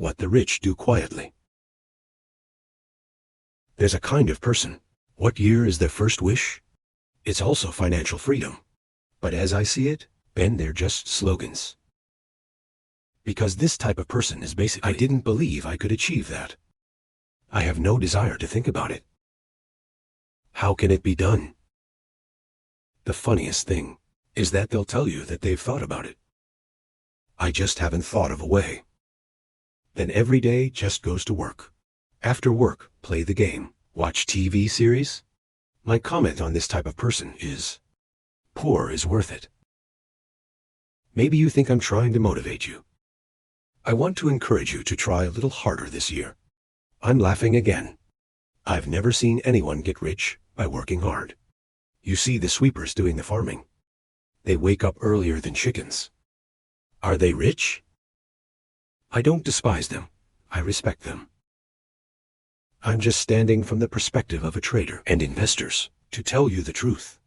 What the rich do quietly. There's a kind of person. What year is their first wish? It's also financial freedom. But as I see it, Ben, they're just slogans. Because this type of person is basically, I didn't believe I could achieve that. I have no desire to think about it. How can it be done? The funniest thing is that they'll tell you that they've thought about it. I just haven't thought of a way. Then every day just goes to work. After work, play the game, watch TV series. My comment on this type of person is, poor is worth it. Maybe you think I'm trying to motivate you. I want to encourage you to try a little harder this year. I'm laughing again. I've never seen anyone get rich by working hard. You see the sweepers doing the farming. They wake up earlier than chickens. Are they rich? I don't despise them. I respect them. I'm just standing from the perspective of a trader and investors to tell you the truth.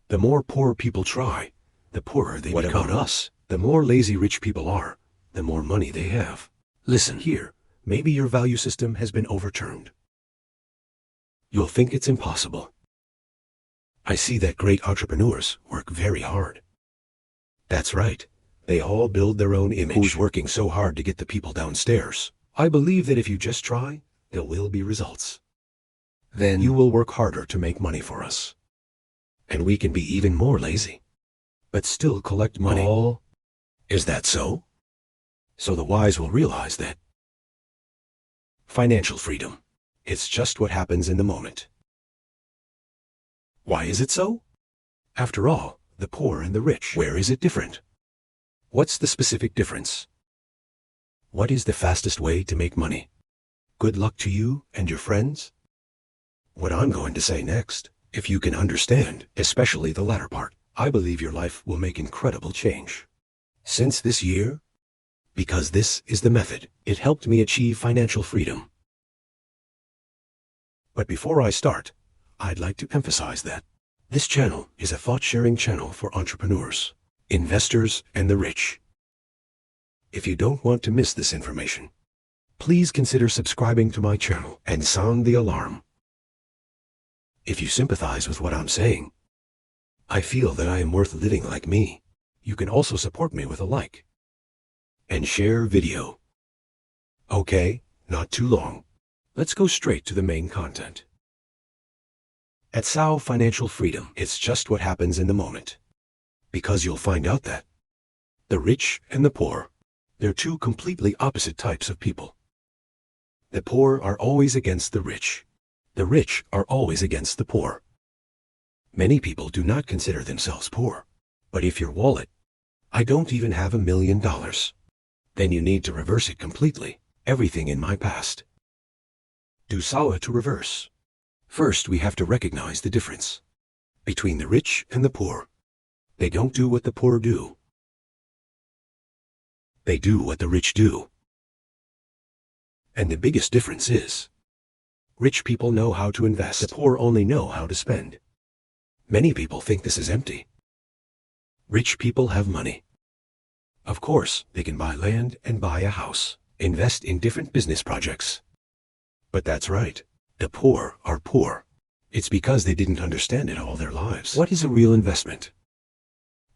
The more poor people try, the poorer they become. What about us? The more lazy rich people are, the more money they have. Listen here, maybe your value system has been overturned. You'll think it's impossible. I see that great entrepreneurs work very hard. That's right. They all build their own image. Who's working so hard to get the people downstairs? I believe that if you just try, there will be results. Then you will work harder to make money for us. And we can be even more lazy, but still collect money. Is that so? So the wise will realize that financial freedom, it's just what happens in the moment. Why is it so? After all, the poor and the rich, where is it different? What's the specific difference? What is the fastest way to make money? Good luck to you and your friends. What I'm going to say next, if you can understand, especially the latter part, I believe your life will make incredible change. Since this year, because this is the method, it helped me achieve financial freedom. But before I start, I'd like to emphasize that this channel is a thought-sharing channel for entrepreneurs, investors, and the rich. If you don't want to miss this information, please consider subscribing to my channel and sound the alarm. If you sympathize with what I'm saying, I feel that I am worth living like me. You can also support me with a like and share video. Okay, not too long. Let's go straight to the main content. At SAO Financial Freedom, it's just what happens in the moment. Because you'll find out that the rich and the poor, they're two completely opposite types of people. The poor are always against the rich. The rich are always against the poor. Many people do not consider themselves poor. But if your wallet, I don't even have $1 million, then you need to reverse it completely. Everything in my past. Do SAO to reverse. First, we have to recognize the difference between the rich and the poor. They don't do what the poor do. They do what the rich do. And the biggest difference is, rich people know how to invest. The poor only know how to spend. Many people think this is empty. Rich people have money. Of course, they can buy land and buy a house, invest in different business projects. But that's right. The poor are poor. It's because they didn't understand it all their lives. What is a real investment?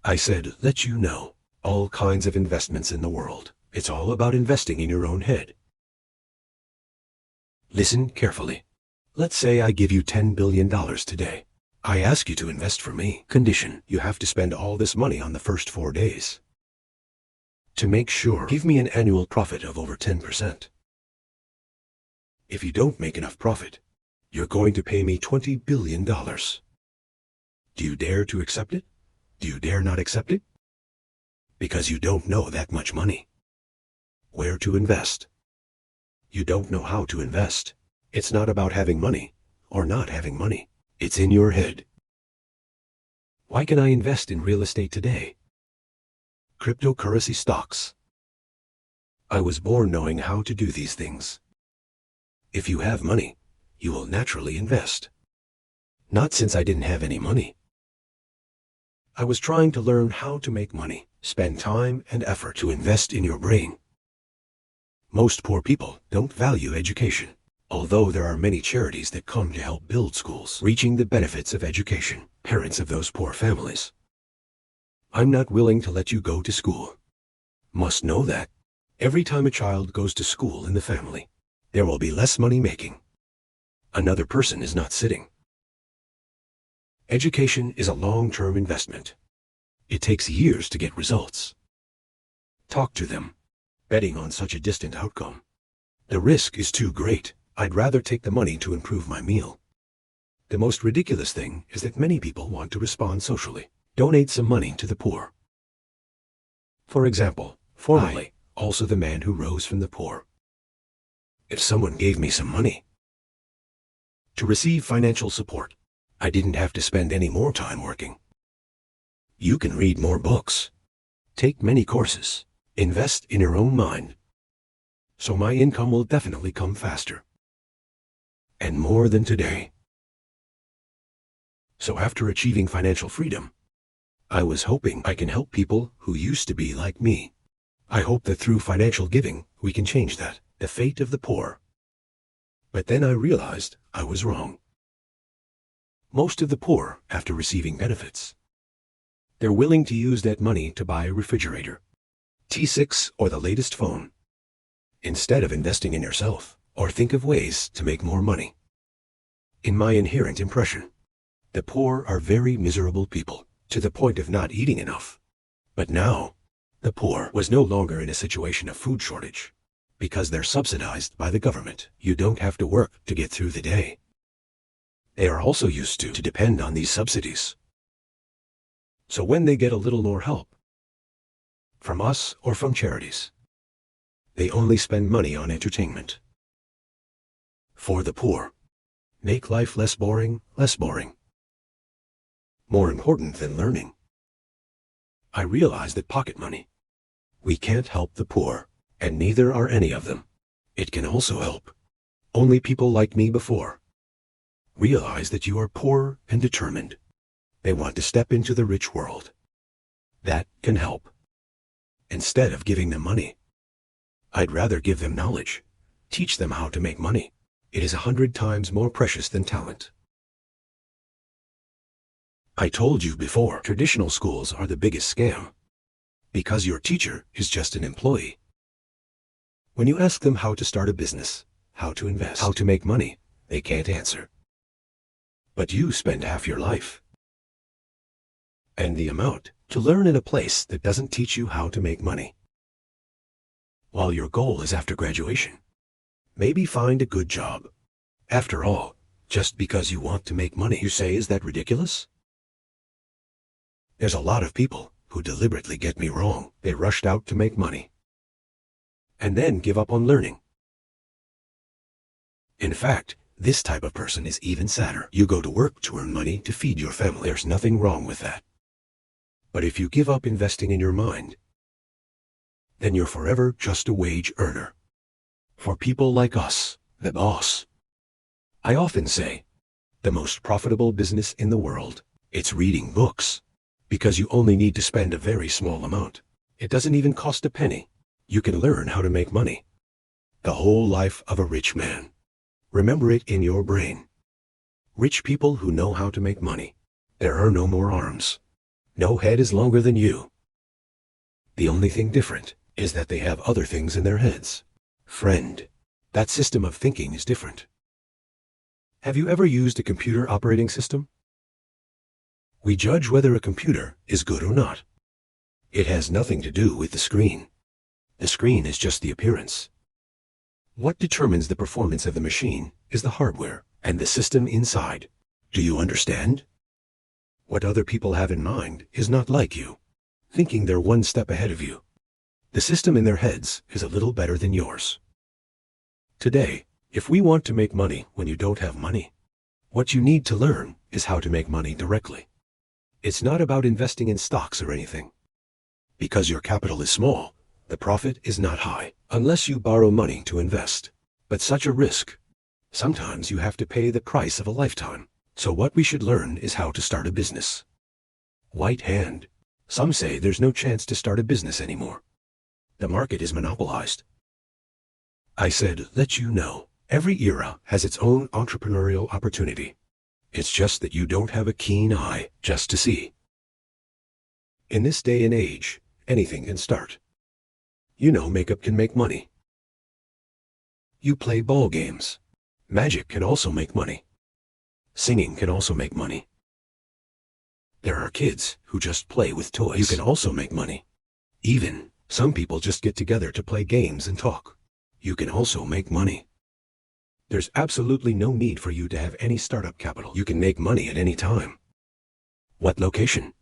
I said, let you know, all kinds of investments in the world. It's all about investing in your own head. Listen carefully. Let's say I give you $10 billion today. I ask you to invest for me. Condition, you have to spend all this money on the first 4 days. To make sure, give me an annual profit of over 10%. If you don't make enough profit, you're going to pay me $20 billion. Do you dare to accept it? Do you dare not accept it? Because you don't know that much money. Where to invest? You don't know how to invest. It's not about having money or not having money. It's in your head. Why can I invest in real estate today? Cryptocurrency stocks. I was born knowing how to do these things. If you have money, you will naturally invest. Not since I didn't have any money. I was trying to learn how to make money, spend time and effort to invest in your brain. Most poor people don't value education, although there are many charities that come to help build schools, reaching the benefits of education, parents of those poor families. I'm not willing to let you go to school. Must know that every time a child goes to school in the family, there will be less money making. Another person is not sitting. Education is a long-term investment. It takes years to get results. Talk to them. Betting on such a distant outcome. The risk is too great. I'd rather take the money to improve my meal. The most ridiculous thing is that many people want to respond socially. Donate some money to the poor. For example, formerly, also the man who rose from the poor. If someone gave me some money to receive financial support, I didn't have to spend any more time working. You can read more books, take many courses, invest in your own mind. So my income will definitely come faster. And more than today. So after achieving financial freedom, I was hoping I can help people who used to be like me. I hope that through financial giving, we can change that, the fate of the poor. But then I realized I was wrong. Most of the poor, after receiving benefits, they're willing to use that money to buy a refrigerator, T6, or the latest phone, instead of investing in yourself, or think of ways to make more money. In my inherent impression, the poor are very miserable people, to the point of not eating enough. But now, the poor was no longer in a situation of food shortage, because they're subsidized by the government. You don't have to work to get through the day. They are also used to depend on these subsidies. So when they get a little more help, from us or from charities, they only spend money on entertainment. For the poor, make life less boring. More important than learning. I realize that pocket money, we can't help the poor, and neither are any of them. It can also help only people like me before. Realize that you are poor and determined. They want to step into the rich world. That can help. Instead of giving them money, I'd rather give them knowledge. Teach them how to make money. It is 100 times more precious than talent. I told you before, traditional schools are the biggest scam, because your teacher is just an employee. When you ask them how to start a business, how to invest, how to make money, they can't answer. But you spend half your life and the amount to learn in a place that doesn't teach you how to make money. While your goal is after graduation, maybe find a good job. After all, just because you want to make money, you say, is that ridiculous? There's a lot of people who deliberately get me wrong. They rushed out to make money and then give up on learning. In fact, this type of person is even sadder. You go to work to earn money to feed your family. There's nothing wrong with that. But if you give up investing in your mind, then you're forever just a wage earner. For people like us, the boss. I often say, the most profitable business in the world, it's reading books. Because you only need to spend a very small amount. It doesn't even cost a penny. You can learn how to make money. The whole life of a rich man. Remember it in your brain. Rich people who know how to make money. There are no more arms. No head is longer than you. The only thing different is that they have other things in their heads. Friend, that system of thinking is different. Have you ever used a computer operating system? We judge whether a computer is good or not. It has nothing to do with the screen. The screen is just the appearance. What determines the performance of the machine is the hardware and the system inside. Do you understand? What other people have in mind is not like you, thinking they're one step ahead of you. The system in their heads is a little better than yours. Today, if we want to make money when you don't have money, what you need to learn is how to make money directly. It's not about investing in stocks or anything. Because your capital is small, the profit is not high, unless you borrow money to invest. But such a risk. Sometimes you have to pay the price of a lifetime. So what we should learn is how to start a business. White hand. Some say there's no chance to start a business anymore. The market is monopolized. I said, let you know, every era has its own entrepreneurial opportunity. It's just that you don't have a keen eye just to see. In this day and age, anything can start. You know, makeup can make money. You play ball games. Magic can also make money. Singing can also make money. There are kids who just play with toys. You can also make money. Even some people just get together to play games and talk. You can also make money. There's absolutely no need for you to have any startup capital. You can make money at any time. What location?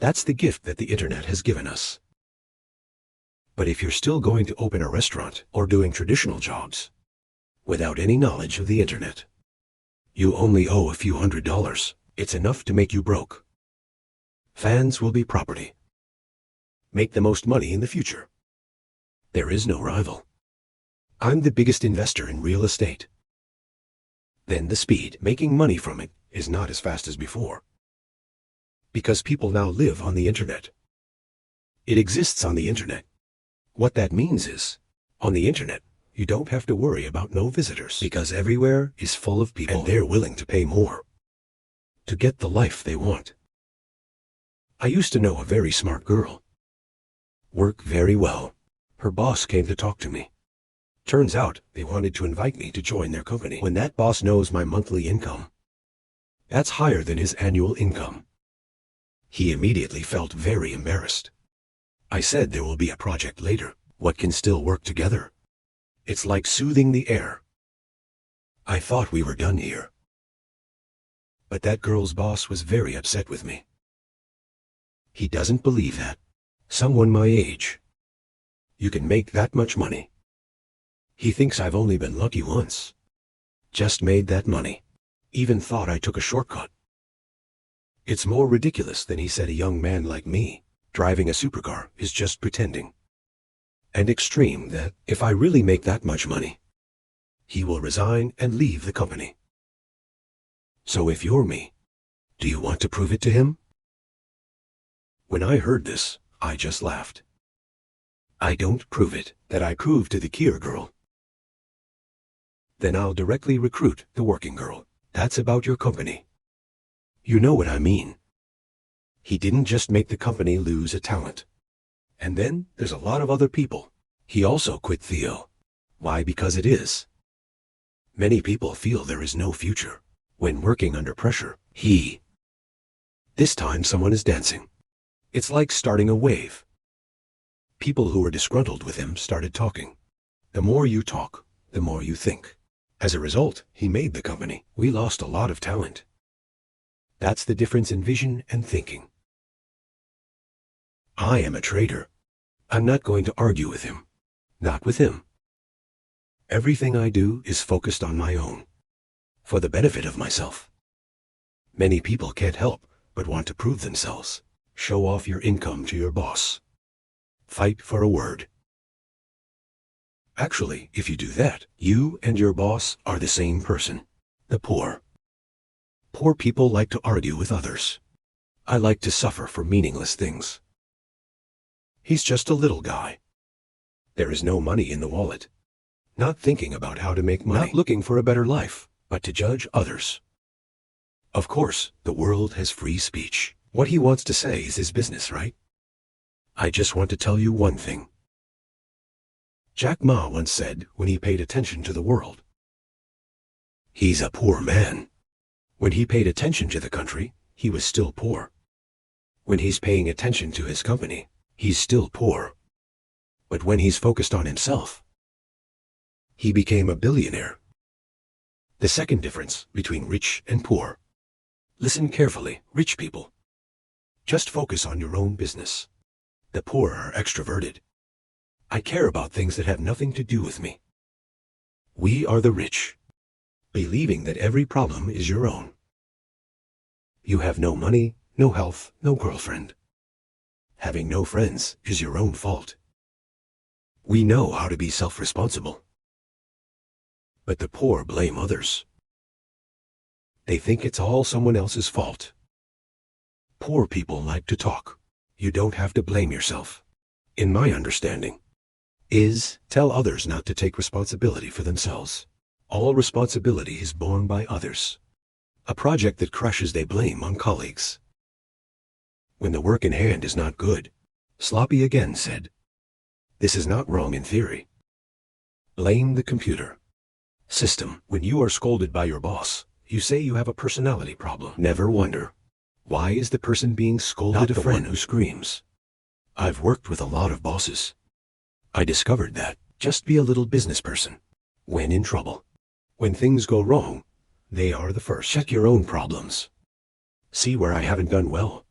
That's the gift that the internet has given us. But if you're still going to open a restaurant or doing traditional jobs without any knowledge of the internet, you only owe a few $100s. It's enough to make you broke. Fans will be property. Make the most money in the future. There is no rival. I'm the biggest investor in real estate. Then the speed, making money from it, is not as fast as before. Because people now live on the internet. It exists on the internet. What that means is, on the internet, you don't have to worry about no visitors because everywhere is full of people and they're willing to pay more to get the life they want. I used to know a very smart girl. Work very well. Her boss came to talk to me. Turns out they wanted to invite me to join their company. When that boss knows my monthly income, that's higher than his annual income, he immediately felt very embarrassed. I said there will be a project later. What can still work together? It's like soothing the air. I thought we were done here. But that girl's boss was very upset with me. He doesn't believe that someone my age, you can make that much money. He thinks I've only been lucky once. Just made that money. Even thought I took a shortcut. It's more ridiculous than he said a young man like me, driving a supercar, is just pretending. And extreme that if I really make that much money, he will resign and leave the company. So if you're me, do you want to prove it to him? When I heard this, I just laughed. I don't prove it, that I prove to the Kier girl. Then I'll directly recruit the working girl. That's about your company. You know what I mean. He didn't just make the company lose a talent. And then there's a lot of other people. He also quit Theo. Why? Because it is. Many people feel there is no future. When working under pressure, this time someone is dancing. It's like starting a wave. People who were disgruntled with him started talking. The more you talk, the more you think. As a result, he made the company. We lost a lot of talent. That's the difference in vision and thinking. I am a trader. I'm not going to argue with him. Not with him. Everything I do is focused on my own, for the benefit of myself. Many people can't help but want to prove themselves. Show off your income to your boss. Fight for a word. Actually, if you do that, you and your boss are the same person. The poor. Poor people like to argue with others. I like to suffer for meaningless things. He's just a little guy. There is no money in the wallet. Not thinking about how to make money. Not looking for a better life, but to judge others. Of course, the world has free speech. What he wants to say is his business, right? I just want to tell you one thing. Jack Ma once said when he paid attention to the world, he's a poor man. When he paid attention to the country, he was still poor. When he's paying attention to his company, he's still poor. But when he's focused on himself, he became a billionaire. The second difference between rich and poor. Listen carefully, rich people. Just focus on your own business. The poor are extroverted. I care about things that have nothing to do with me. We are the rich, believing that every problem is your own. You have no money, no health, no girlfriend. Having no friends is your own fault. We know how to be self-responsible. But the poor blame others. They think it's all someone else's fault. Poor people like to talk. You don't have to blame yourself. In my understanding, is tell others not to take responsibility for themselves. All responsibility is borne by others. A project that crashes they blame on colleagues. When the work in hand is not good, Sloppy again said, this is not wrong in theory. Blame the computer system. When you are scolded by your boss, you say you have a personality problem. Never wonder, why is the person being scolded not the one who screams? I've worked with a lot of bosses. I discovered that just be a little business person. When in trouble, when things go wrong, they are the first. Check your own problems. See where I haven't done well.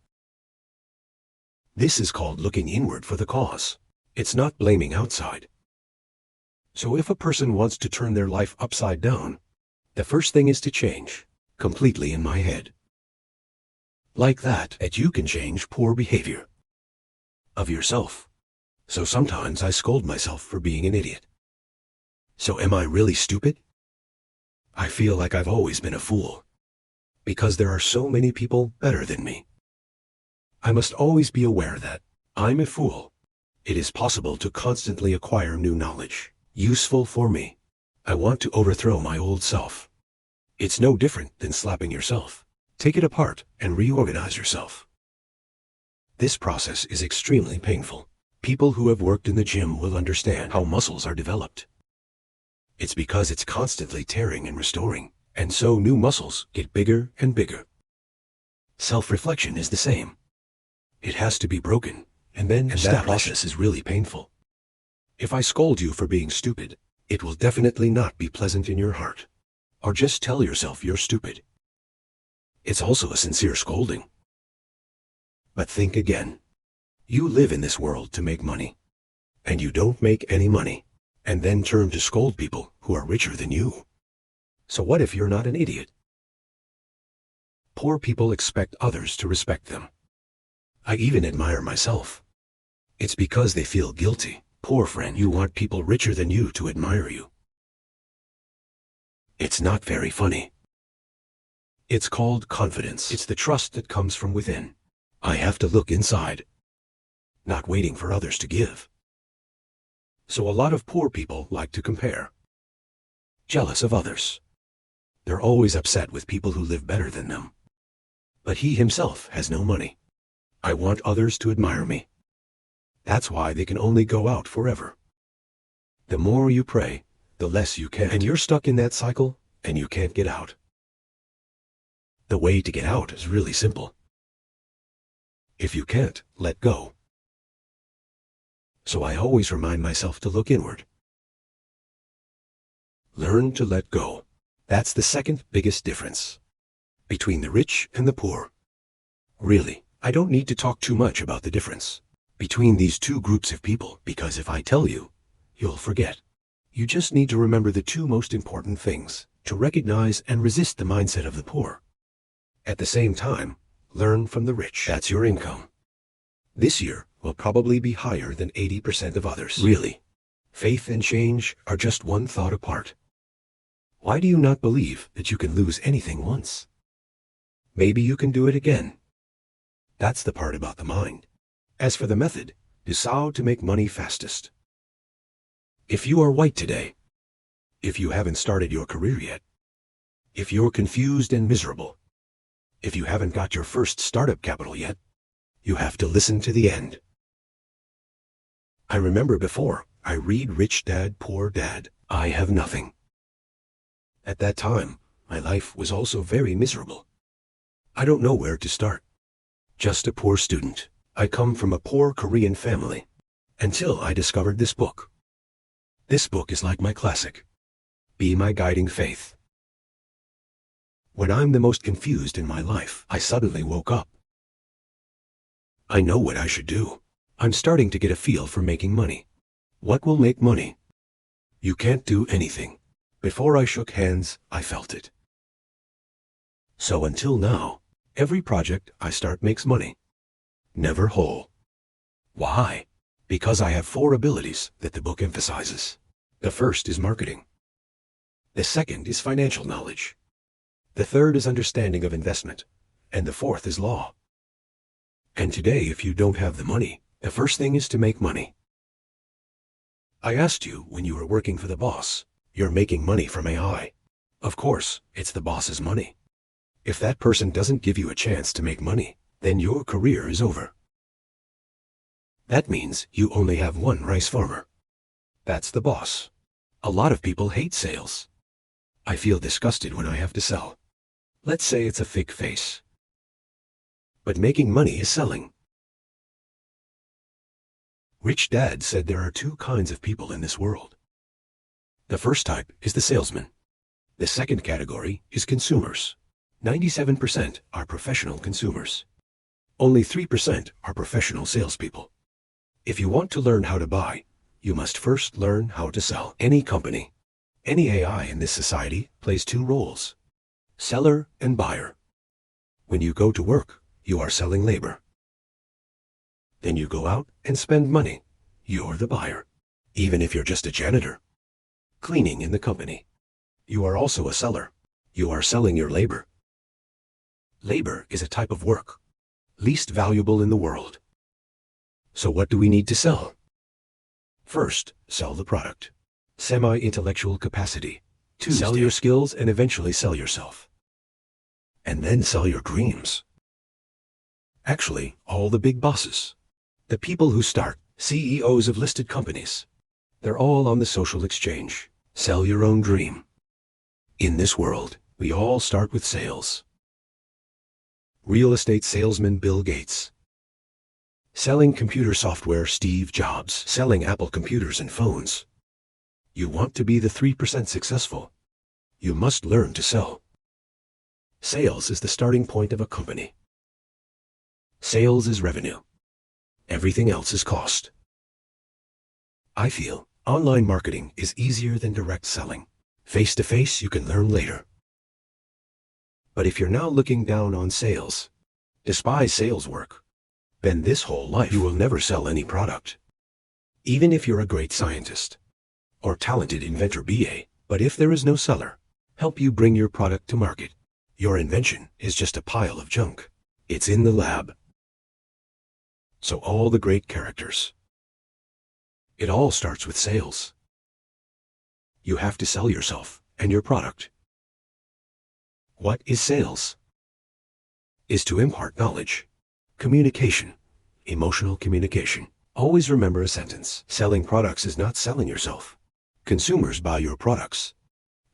This is called looking inward for the cause. It's not blaming outside. So if a person wants to turn their life upside down, the first thing is to change completely in my head. Like that you can change poor behavior of yourself. So sometimes I scold myself for being an idiot. So am I really stupid? I feel like I've always been a fool, because there are so many people better than me. I must always be aware that I'm a fool. It is possible to constantly acquire new knowledge, useful for me. I want to overthrow my old self. It's no different than slapping yourself. Take it apart and reorganize yourself. This process is extremely painful. People who have worked in the gym will understand how muscles are developed. It's because it's constantly tearing and restoring, and so new muscles get bigger and bigger. Self-reflection is the same. It has to be broken, and then that process is really painful. If I scold you for being stupid, it will definitely not be pleasant in your heart. Or just tell yourself you're stupid. It's also a sincere scolding. But think again. You live in this world to make money. And you don't make any money, and then turn to scold people who are richer than you. So what if you're not an idiot? Poor people expect others to respect them. I even admire myself. It's because they feel guilty. Poor friend, you want people richer than you to admire you. It's not very funny. It's called confidence. It's the trust that comes from within. I have to look inside, not waiting for others to give. So a lot of poor people like to compare. Jealous of others. They're always upset with people who live better than them. But he himself has no money. I want others to admire me. That's why they can only go out forever. The more you pray, the less you can. And you're stuck in that cycle, and you can't get out. The way to get out is really simple. If you can't, let go. So I always remind myself to look inward. Learn to let go. That's the second biggest difference between the rich and the poor. Really, I don't need to talk too much about the difference between these two groups of people, because if I tell you, you'll forget. You just need to remember the two most important things: to recognize and resist the mindset of the poor. At the same time, learn from the rich. That's your income. This year will probably be higher than 80% of others. Really, faith and change are just one thought apart. Why do you not believe that you can lose anything once? Maybe you can do it again. That's the part about the mind. As for the method, decide to make money fastest. If you are white today, if you haven't started your career yet, if you're confused and miserable, if you haven't got your first startup capital yet, you have to listen to the end. I remember before I read Rich Dad, Poor Dad, I have nothing. At that time, my life was also very miserable. I don't know where to start. Just a poor student. I come from a poor Korean family. Until I discovered this book. This book is like my classic. Be my guiding faith. When I'm the most confused in my life, I suddenly woke up. I know what I should do. I'm starting to get a feel for making money. What will make money? You can't do anything. Before I shook hands, I felt it. So until now, every project I start makes money. Never whole. Why? Because I have 4 abilities that the book emphasizes. The first is marketing. The second is financial knowledge. The third is understanding of investment. And the fourth is law. And today, if you don't have the money, the first thing is to make money. I asked you when you were working for the boss. You're making money from AI. Of course, it's the boss's money. If that person doesn't give you a chance to make money, then your career is over. That means you only have one rice farmer. That's the boss. A lot of people hate sales. I feel disgusted when I have to sell. Let's say it's a fake face. But making money is selling. Rich Dad said there are two kinds of people in this world. The first type is the salesman. The second category is consumers. 97% are professional consumers. Only 3% are professional salespeople. If you want to learn how to buy, you must first learn how to sell. Any company, any AI in this society plays two roles: seller and buyer. When you go to work, you are selling labor. Then you go out and spend money. You're the buyer. Even if you're just a janitor, cleaning in the company, you are also a seller. You are selling your labor. Labor is a type of work, least valuable in the world. So what do we need to sell? First, sell the product. Semi-intellectual capacity. Sell your skills and eventually sell yourself. And then sell your dreams. Actually, all the big bosses, the people who start, CEOs of listed companies, they're all on the social exchange. Sell your own dream. In this world, we all start with sales. Real estate salesman Bill Gates. Selling computer software Steve Jobs. Selling Apple computers and phones. You want to be the 3% successful. You must learn to sell. Sales is the starting point of a company. Sales is revenue. Everything else is cost. I feel online marketing is easier than direct selling. Face-to-face you can learn later. But if you're now looking down on sales, despise sales work, then this whole life you will never sell any product. Even if you're a great scientist or talented inventor BA, but if there is no seller, help you bring your product to market, your invention is just a pile of junk. It's in the lab. So all the great characters, it all starts with sales. You have to sell yourself and your product. What is sales? Is to impart knowledge, communication, emotional communication. Always remember a sentence. Selling products is not selling yourself. Consumers buy your products,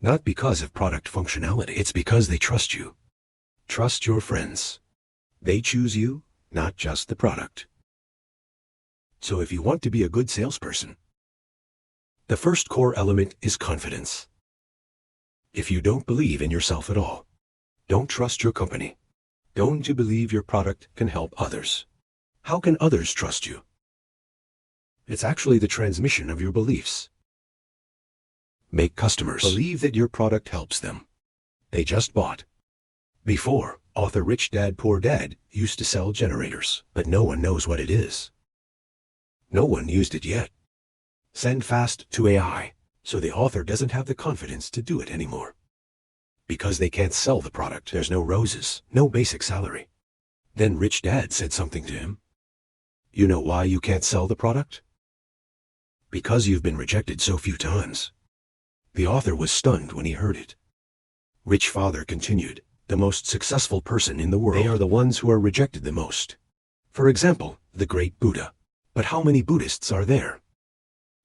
not because of product functionality. It's because they trust you. Trust your friends. They choose you, not just the product. So if you want to be a good salesperson, the first core element is confidence. If you don't believe in yourself at all, don't trust your company, don't you believe your product can help others, how can others trust you? It's actually the transmission of your beliefs. Make customers believe that your product helps them. They just bought. Before, author Rich Dad Poor Dad used to sell generators, but no one knows what it is. No one used it yet. Send fast to AI, so the author doesn't have the confidence to do it anymore. Because they can't sell the product, there's no roses, no basic salary. Then Rich Dad said something to him. You know why you can't sell the product? Because you've been rejected so few times. The author was stunned when he heard it. Rich Father continued, the most successful person in the world, they are the ones who are rejected the most. For example, the great Buddha. But how many Buddhists are there?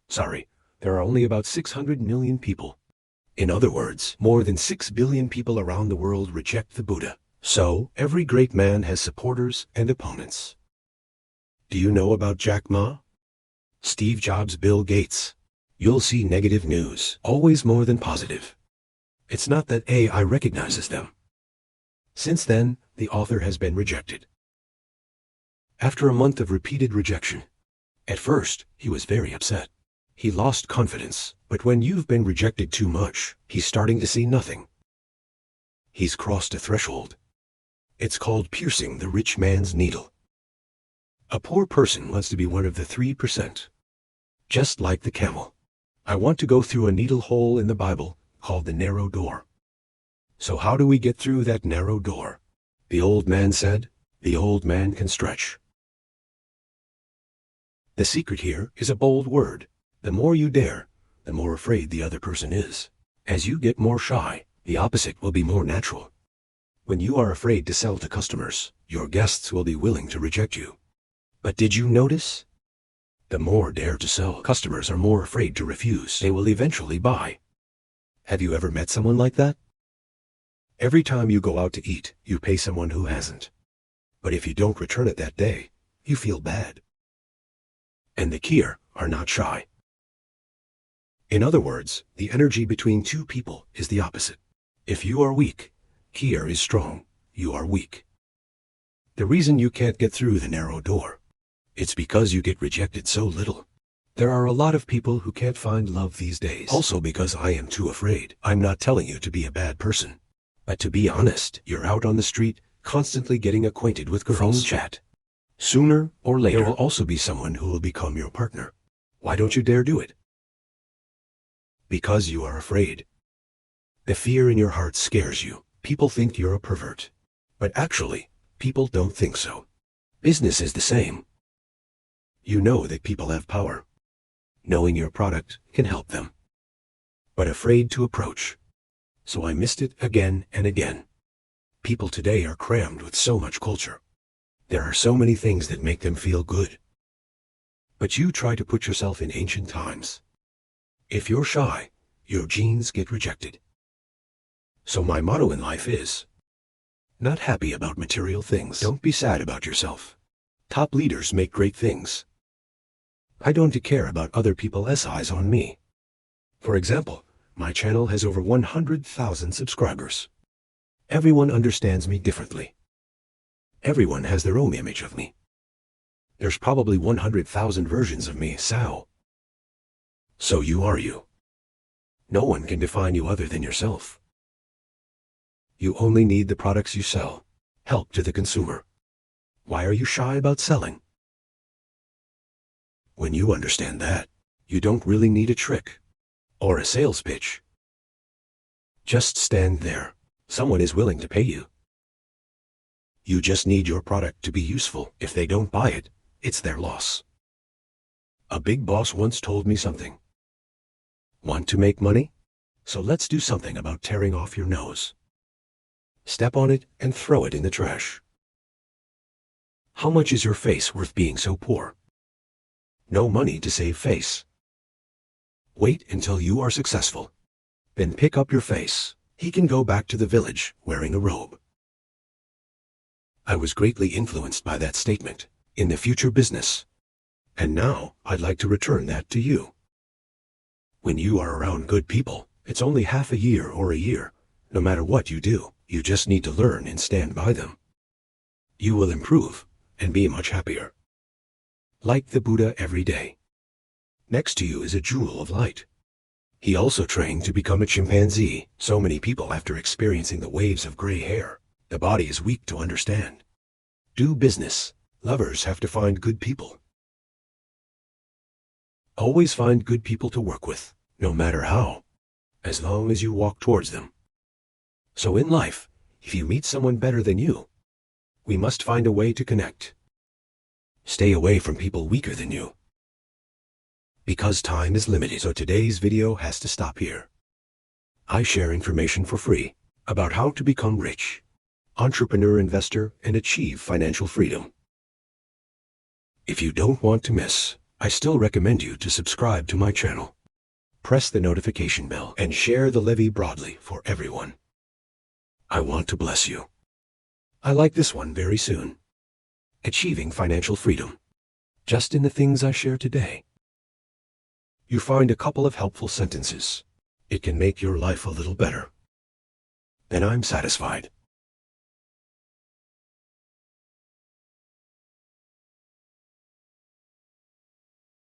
Sorry, there are only about 600 million people. In other words, more than 6 billion people around the world reject the Buddha. So, every great man has supporters and opponents. Do you know about Jack Ma? Steve Jobs, Bill Gates. You'll see negative news, always more than positive. It's not that AI recognizes them. Since then, the author has been rejected. After a month of repeated rejection, at first, he was very upset. He lost confidence, but when you've been rejected too much, he's starting to see nothing. He's crossed a threshold. It's called piercing the rich man's needle. A poor person wants to be one of the 3%. Just like the camel. I want to go through a needle hole in the Bible called the narrow door. So how do we get through that narrow door? The old man said, the old man can stretch. The secret here is a bold word. The more you dare, the more afraid the other person is. As you get more shy, the opposite will be more natural. When you are afraid to sell to customers, your guests will be willing to reject you. But did you notice? The more dare to sell, customers are more afraid to refuse. They will eventually buy. Have you ever met someone like that? Every time you go out to eat, you pay someone who hasn't. But if you don't return it that day, you feel bad. And the Kier are not shy. In other words, the energy between two people is the opposite. If you are weak, Kier is strong, you are weak. The reason you can't get through the narrow door, it's because you get rejected so little. There are a lot of people who can't find love these days. Also because I am too afraid. I'm not telling you to be a bad person. But to be honest, you're out on the street, constantly getting acquainted with girls. Phone chat. Sooner or later, there will also be someone who will become your partner. Why don't you dare do it? Because you are afraid. The fear in your heart scares you. People think you're a pervert. But actually, people don't think so. Business is the same. You know that people have power. Knowing your product can help them. But afraid to approach. So I missed it again and again. People today are crammed with so much culture. There are so many things that make them feel good. But you try to put yourself in ancient times. If you're shy, your genes get rejected. So my motto in life is, not happy about material things. Don't be sad about yourself. Top leaders make great things. I don't care about other people's eyes on me. For example, my channel has over 100,000 subscribers. Everyone understands me differently. Everyone has their own image of me. There's probably 100,000 versions of me, Sao. So you are you. No one can define you other than yourself. You only need the products you sell. Help to the consumer. Why are you shy about selling? When you understand that, you don't really need a trick or a sales pitch. Just stand there. Someone is willing to pay you. You just need your product to be useful. If they don't buy it, it's their loss. A big boss once told me something. Want to make money? So let's do something about tearing off your nose. Step on it and throw it in the trash. How much is your face worth being so poor? No money to save face. Wait until you are successful. Then pick up your face. He can go back to the village wearing a robe. I was greatly influenced by that statement in the future business. And now I'd like to return that to you. When you are around good people, it's only half a year or a year. No matter what you do, you just need to learn and stand by them. You will improve and be much happier. Like the Buddha every day. Next to you is a jewel of light. He also trained to become a chimpanzee. So many people, after experiencing the waves of gray hair, the body is weak to understand. Do business. Lovers have to find good people. Always find good people to work with, no matter how, as long as you walk towards them. So in life, if you meet someone better than you, we must find a way to connect. Stay away from people weaker than you. Because time is limited, so today's video has to stop here. I share information for free about how to become rich, entrepreneur, investor, and achieve financial freedom. If you don't want to miss, I still recommend you to subscribe to my channel. Press the notification bell and share the levy broadly for everyone. I want to bless you. I like this one very soon. Achieving financial freedom. Just in the things I share today. You find a couple of helpful sentences. It can make your life a little better. Then I'm satisfied.